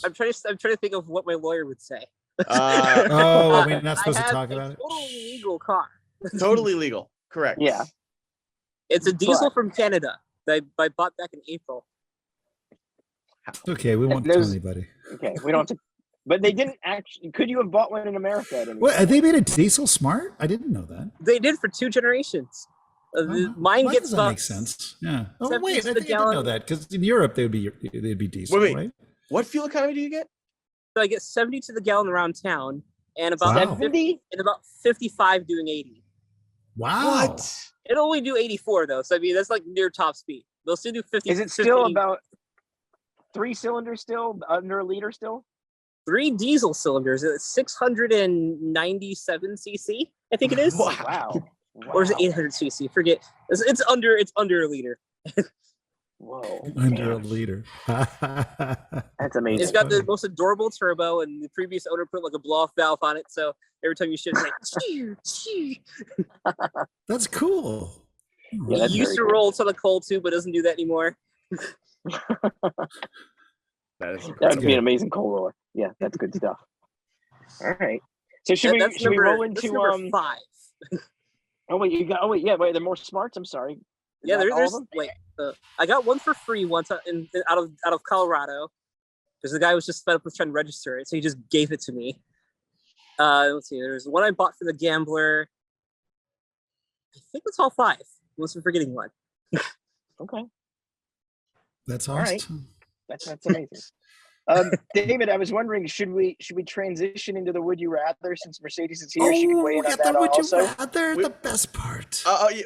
I'm trying to think of what my lawyer would say. We're not supposed to talk about it. Totally legal car. Totally legal. Correct. Yeah. It's a diesel from Canada that I bought back in April. Okay, we won't tell anybody. Okay, we don't have to. But they didn't actually. Could you have bought one in America? What? They made a diesel Smart? I didn't know that. They did for 2 generations. Mine gets that makes sense. Yeah. Oh wait, I think I didn't know that because in Europe they'd be diesel, right? What fuel economy do you get? So I get 70 to the gallon around town, and about 70 and about 55 doing 80. Wow. What? It'll only do 84 though, so I mean that's like near top speed. They'll still do 50. Is it still about 3 cylinders still, under a liter still? 3 diesel cylinders? It's 697 cc, I think it is. Wow. Or is it 800 cc? Forget. It's under a liter. Whoa. Under a liter. That's amazing. It's got the most adorable turbo, and the previous owner put like a blow-off valve on it, so every time you shift, it's like choo, choo. That's cool. Yeah, that's It used to very cool. roll to the coal too, but doesn't do that anymore. That is That would be an amazing coal roller. Yeah, that's good stuff. All right. So should we roll into number 5? wait, they're more smarts. I'm sorry. Yeah, Is that all there's of them? like I got one for free once out of Colorado because the guy was just fed up with trying to register it, so he just gave it to me. Let's see. There's one I bought for the Gambler. I think that's all 5. Unless I'm forgetting one. Okay. That's All right. awesome. That's amazing. David, I was wondering, should we transition into the would you rather, since Mercedes is here? She can weigh in on that would also. you rather, the best part.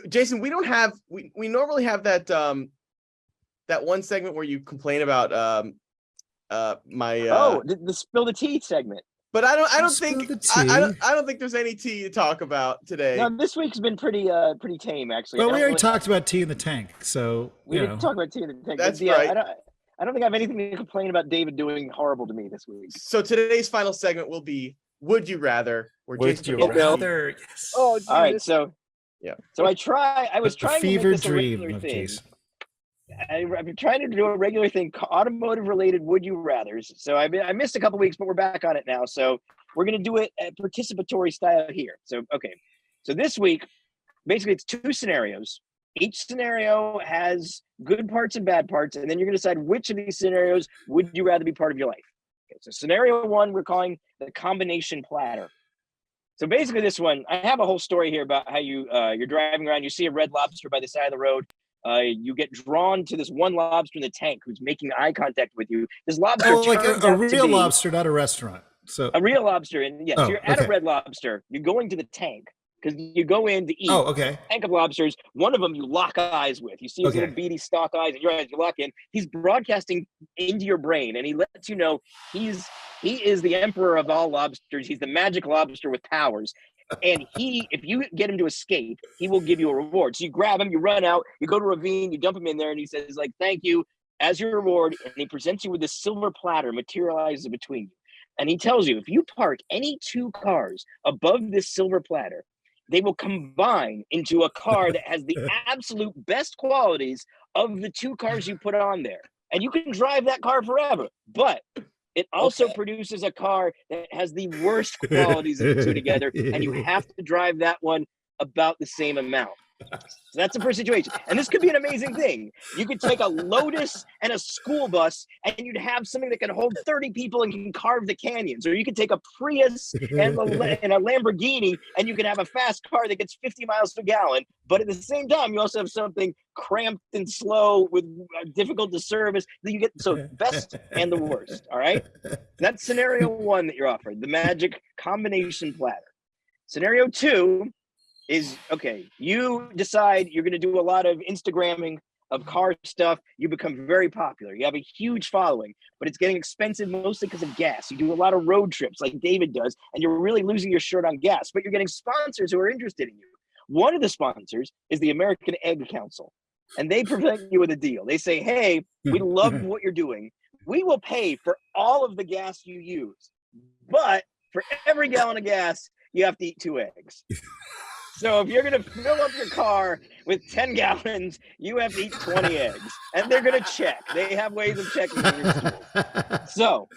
Jason, we don't have we normally have that that one segment where you complain about my the spill the tea segment. but I don't Spill think the tea. I don't think there's any tea to talk about today. No, this week's been pretty tame actually. Well, we already talked about tea in the tank, so We didn't talk about tea in the tank. That's but, yeah, right. I don't think I have anything to complain about David doing horrible to me this week. So today's final segment will be Would You Rather, where would Jason you will go- rather? Yes. Oh, All right, so Yeah. So I was The trying to fever make this a dream regular of thing. Jason. I've been trying to do a regular thing, automotive related would you rathers. So I missed a couple weeks, but we're back on it now. So we're gonna do it at participatory style here. So okay, so this week, basically it's 2 scenarios. Each scenario has good parts and bad parts, and then you're gonna decide which of these scenarios would you rather be part of your life. Okay, so scenario 1, we're calling the combination platter. So basically, this one, I have a whole story here about how you're driving around, you see a red lobster by the side of the road. You get drawn to this one lobster in the tank who's making eye contact with you. This lobster Like turns a out to real be lobster, not a restaurant. So a real lobster, and yes, Oh, you're at a okay. red lobster. You're going to the tank because you go in to eat. Oh, okay. Tank of lobsters. One of them you lock eyes with. You see his Okay. little beady stalk eyes, and your eyes you lock in. He's broadcasting into your brain, and he lets you know he is the emperor of all lobsters. He's the magic lobster with powers. And if you get him to escape, he will give you a reward. So you grab him, you run out, you go to a ravine, you dump him in there, and he says, like, thank you as your reward. And he presents you with this silver platter, materializes between you. And he tells you, if you park any 2 cars above this silver platter, they will combine into a car that has the absolute best qualities of the 2 cars you put on there. And you can drive that car forever. But it also produces a car that has the worst qualities of the 2 together, and you have to drive that one about the same amount. So that's the first situation. And this could be an amazing thing. You could take a Lotus and a school bus, and you'd have something that can hold 30 people and can carve the canyons. Or you could take a Prius and a Lamborghini, and you can have a fast car that gets 50 miles per gallon. But at the same time, you also have something cramped and slow with difficult to service. That you get so best and the worst. All right. That's scenario 1 that you're offered, the magic combination platter. Scenario 2 is, okay, you decide you're going to do a lot of Instagramming of car stuff. You become very popular. You have a huge following, but it's getting expensive mostly because of gas. You do a lot of road trips like David does, and you're really losing your shirt on gas, but you're getting sponsors who are interested in you. One of the sponsors is the American Egg Council, and they present you with a deal. They say, hey, we love what you're doing. We will pay for all of the gas you use, but for every gallon of gas, you have to eat 2 eggs. So if you're going to fill up your car with 10 gallons, you have to eat 20 eggs. And they're going to check. They have ways of checking your stool. So,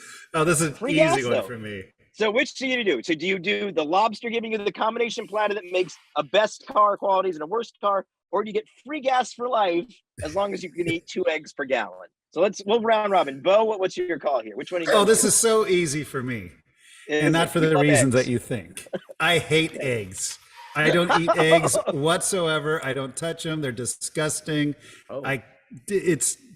this is an free easy gas, one though. for me. So which do you do? So do you do the lobster giving you the combination platter that makes a best car qualities and a worst car? Or do you get free gas for life as long as you can eat 2 eggs per gallon? So we'll round robin. Bo, what's your call here? Which one are you This is so easy for me. And not for the reasons that you think. I hate eggs. I don't eat eggs whatsoever. I don't touch them. They're disgusting. Oh. I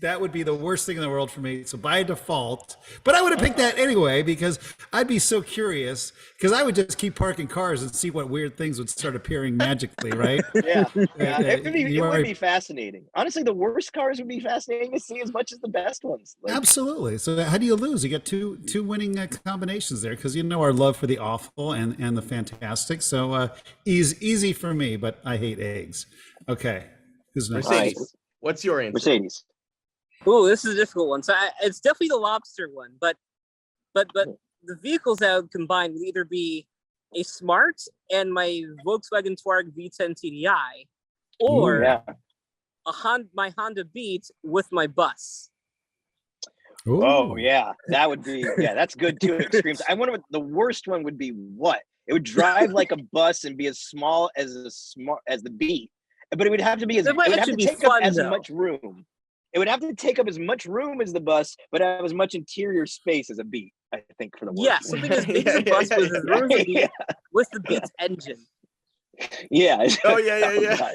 that would be the worst thing in the world for me. So by default, but I would have picked that anyway because I'd be so curious because I would just keep parking cars and see what weird things would start appearing magically, right? Yeah, it would be fascinating. Honestly, the worst cars would be fascinating to see as much as the best ones. Like, absolutely. So how do you lose? You get two winning combinations there because our love for the awful and the fantastic. So easy for me, but I hate eggs. Okay, who's next? Mercedes. Right. What's your answer? Mercedes. Oh, this is a difficult one. So it's definitely the lobster one, but the vehicles that would combine would either be a Smart and my Volkswagen Touareg V10 TDI, or my Honda Beat with my bus. Ooh. Oh yeah, that would be that's good too. Extremes. I wonder what the worst one would be. What it would drive like a bus and be as small as the Beat. But it would have to be it would have to take up as much room. It would have to take up as much room as the bus, but have as much interior space as a Beat, I think, for the worst. Yeah, something as big as a bus with as room as a Beat with the Beat's engine. Yeah. Oh yeah.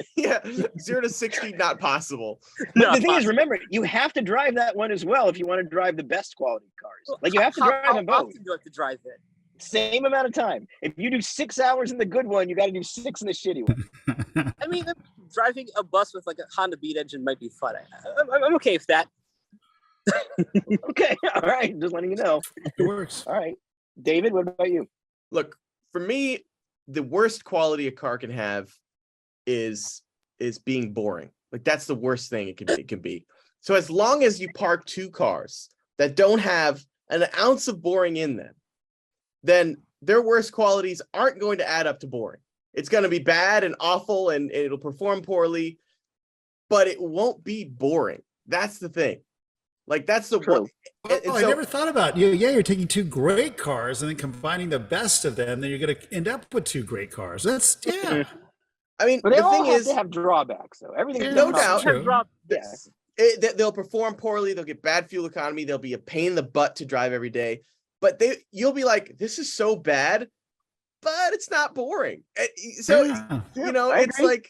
0 to 60, not possible. But the thing is, remember, you have to drive that one as well if you want to drive the best quality cars. Like you have to drive them both. How often do you have to drive it? Same amount of time. If you do 6 hours in the good one, you got to do 6 in the shitty one. I mean, driving a bus with like a Honda Beat engine might be fun. I'm okay with that. Okay, all right. Just letting you know. It works. All right, David, what about you? Look, for me, the worst quality a car can have is being boring. Like that's the worst thing it can be. So as long as you park 2 cars that don't have an ounce of boring in them, then their worst qualities aren't going to add up to boring. It's going to be bad and awful and it'll perform poorly, but it won't be boring. That's the thing. Like that's the one. I never thought about you. Yeah, you're taking 2 great cars and then combining the best of them. Then you're going to end up with 2 great cars. That's I mean, but the thing is, they have drawbacks though. Everything, no doubt. They'll perform poorly. They'll get bad fuel economy. They'll be a pain in the butt to drive every day. But you'll be like, this is so bad, but it's not boring. So it's like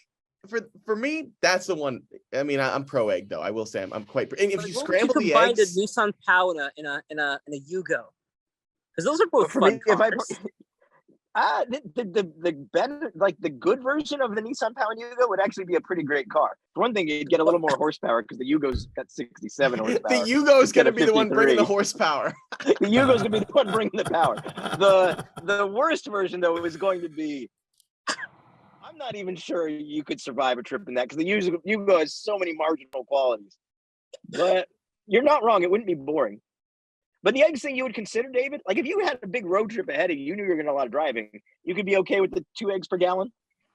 for me, that's the one. I mean, I'm pro egg though. I will say I'm quite. And if you scramble the eggs, a Nissan Pao in a Yugo, because those are both fun cars. The better, like the good version of the Nissan Pao and Yugo would actually be a pretty great car. For one thing, you'd get a little more horsepower because the Yugo's got 67 horsepower. The Yugo's going to be the one bringing the horsepower. The Yugo's going to be the one bringing the power. The worst version though is going to be. I'm not even sure you could survive a trip in that because the Yugo has so many marginal qualities. But you're not wrong; it wouldn't be boring. But the eggs thing you would consider, David, like if you had a big road trip ahead of you, you knew you were going to do a lot of driving, you could be okay with the 2 eggs per gallon?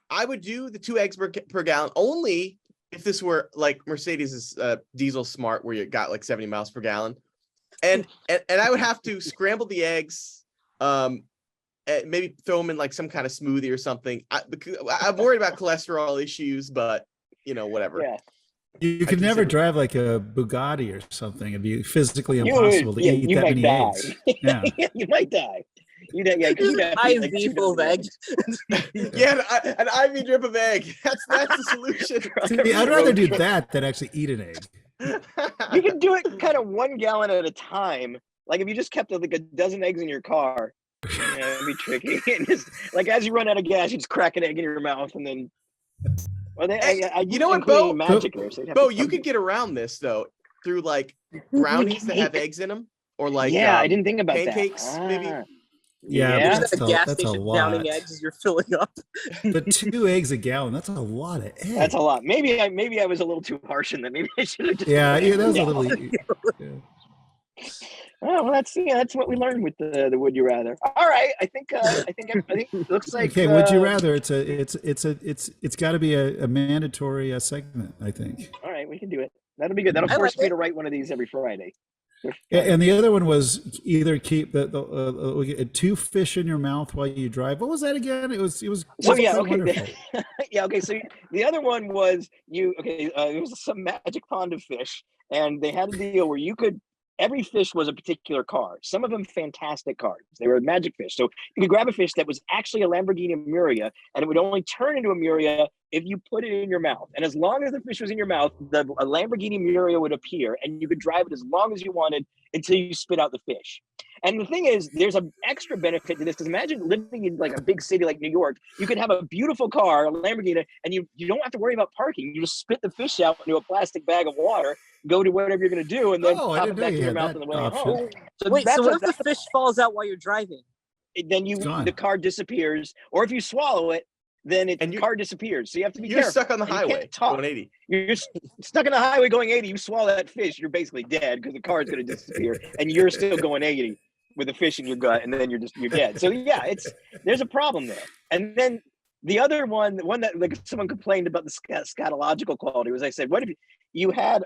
I would do the 2 eggs per gallon only if this were like Mercedes's diesel Smart where you got like 70 miles per gallon. And I would have to scramble the eggs, maybe throw them in like some kind of smoothie or something. I'm worried about cholesterol issues, but whatever. Yeah. You could never drive like a Bugatti or something. It'd be physically impossible to eat that many eggs. Yeah. You might die. You'd have IV full of eggs. Yeah, an IV drip of egg. That's the solution. See, I'd rather do that than actually eat an egg. You can do it kind of 1 gallon at a time. Like if you just kept like a dozen eggs in your car, it'd be tricky. And just, like as you run out of gas, you just crack an egg in your mouth and then. Well, you know what, Bo? Bo, you could get around this though through like brownies that have eggs in them, or like I didn't think about pancakes, maybe. Yeah, that's a gas station downing eggs as you're filling up. But 2 eggs a gallon, that's a lot of eggs. That's a lot. Maybe I was a little too harsh in that. Maybe I should have just. Yeah, that was a little. Yeah. Oh, well, that's what we learned with the would you rather. All right, I think it looks like. Okay, would you rather? It's got to be a mandatory segment. I think. All right, we can do it. That'll be good. That'll force me to write one of these every Friday. And the other one was either keep the 2 fish in your mouth while you drive. What was that again? It was. So yeah, okay. Okay. So the other one was it was some magic pond of fish, and they had a deal where you could every fish was a particular car. Some of them fantastic cars. They were magic fish. So you could grab a fish that was actually a Lamborghini Miura, and it would only turn into a Miura if you put it in your mouth. And as long as the fish was in your mouth, a Lamborghini Miura would appear, and you could drive it as long as you wanted until you spit out the fish. And the thing is, there's an extra benefit to this, because imagine living in like a big city like New York. You could have a beautiful car, a Lamborghini, and you don't have to worry about parking. You just spit the fish out into a plastic bag of water, go to whatever you're going to do, and then pop it back in your mouth on the way home. So wait, so what if the fish falls out while you're driving? Then the car disappears, or if you swallow it, then the car disappears. So you have to be careful. You're stuck on the highway going 80. You're stuck on the highway going 80. You swallow that fish, you're basically dead, because the car is going to disappear, and you're still going 80 with a fish in your gut, and then you're dead. So yeah, there's a problem there. And then the other one, the one that like someone complained about the scatological quality, was I said, what if you had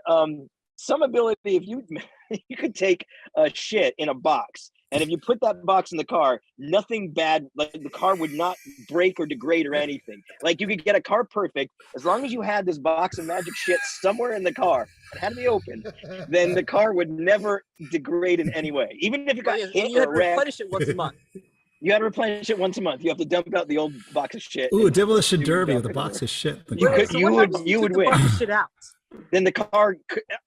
some ability, if you could take a shit in a box, and if you put that box in the car, nothing bad, like the car would not break or degrade or anything. Like you could get a car perfect as long as you had this box of magic shit somewhere in the car. It had to be open. Then the car would never degrade in any way, even if it got hit you or had to replenish it once a month. You had to replenish it once a month. You have to dump out the old box of shit. Ooh, demolition derby with a box of shit. You would win. The shit out? Then the car,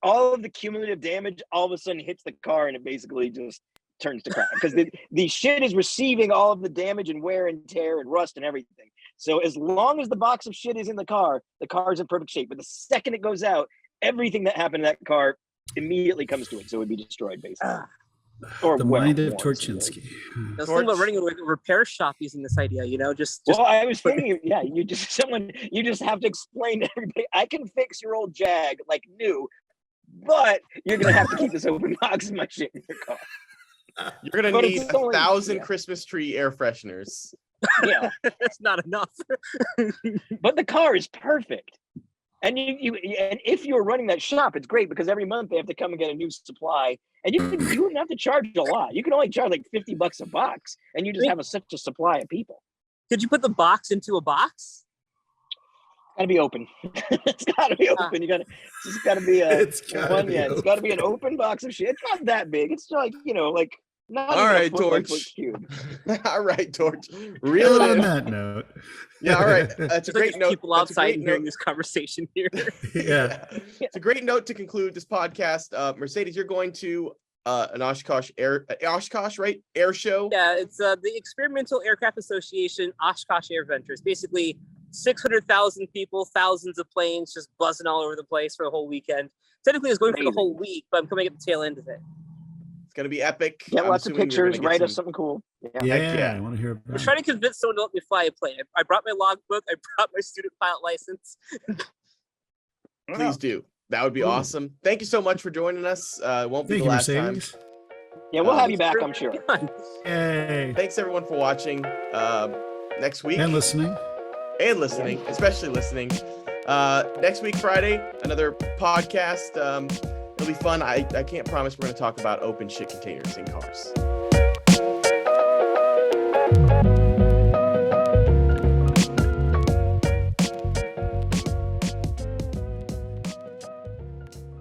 all of the cumulative damage, all of a sudden hits the car, and it basically just turns to crap, because the shit is receiving all of the damage and wear and tear and rust and everything. So as long as the box of shit is in the car is in perfect shape. But the second it goes out, everything that happened to that car immediately comes to it. So it would be destroyed, basically. Or the mind of Torchinsky. I was thinking about running a repair shop using this idea, just well, I was thinking, yeah, you just have to explain to everybody, I can fix your old Jag like new, but you're gonna have to keep this open box of my shit in your car. You're gonna need 1,000 Christmas tree air fresheners. Yeah, that's not enough. But the car is perfect. And and if you're running that shop, it's great, because every month they have to come and get a new supply, and you wouldn't have to charge a lot. You can only charge like $50 a box, and you just have such a supply of people. Could you put the box into a box? It's gotta be open. It's gotta be open. It's gotta be it's gotta be an open box of shit. It's not that big. It's like not all right, Torch. All right, Torch. Really on that note. Yeah, all right. That's a great note. People outside hearing this conversation here. Yeah. It's a great note to conclude this podcast. Mercedes, you're going to an Oshkosh air show. Yeah, it's the Experimental Aircraft Association Oshkosh Air Ventures. Basically 600,000 people, thousands of planes just buzzing all over the place for a whole weekend. Technically, it's going for the whole week, but I'm coming at the tail end of it. It's going to be epic. Get lots of pictures, write us something cool. Yeah, I want to hear about it. I'm trying to convince someone to let me fly a plane. I brought my logbook. I brought my student pilot license. Please do. That would be awesome. Thank you so much for joining us. It won't be the last time. Yeah, we'll have you back, I'm sure. Yay. Thanks, everyone, for watching. Next week. And listening, especially listening. Next week, Friday, another podcast. It'll be fun. I can't promise we're going to talk about open shit containers in cars.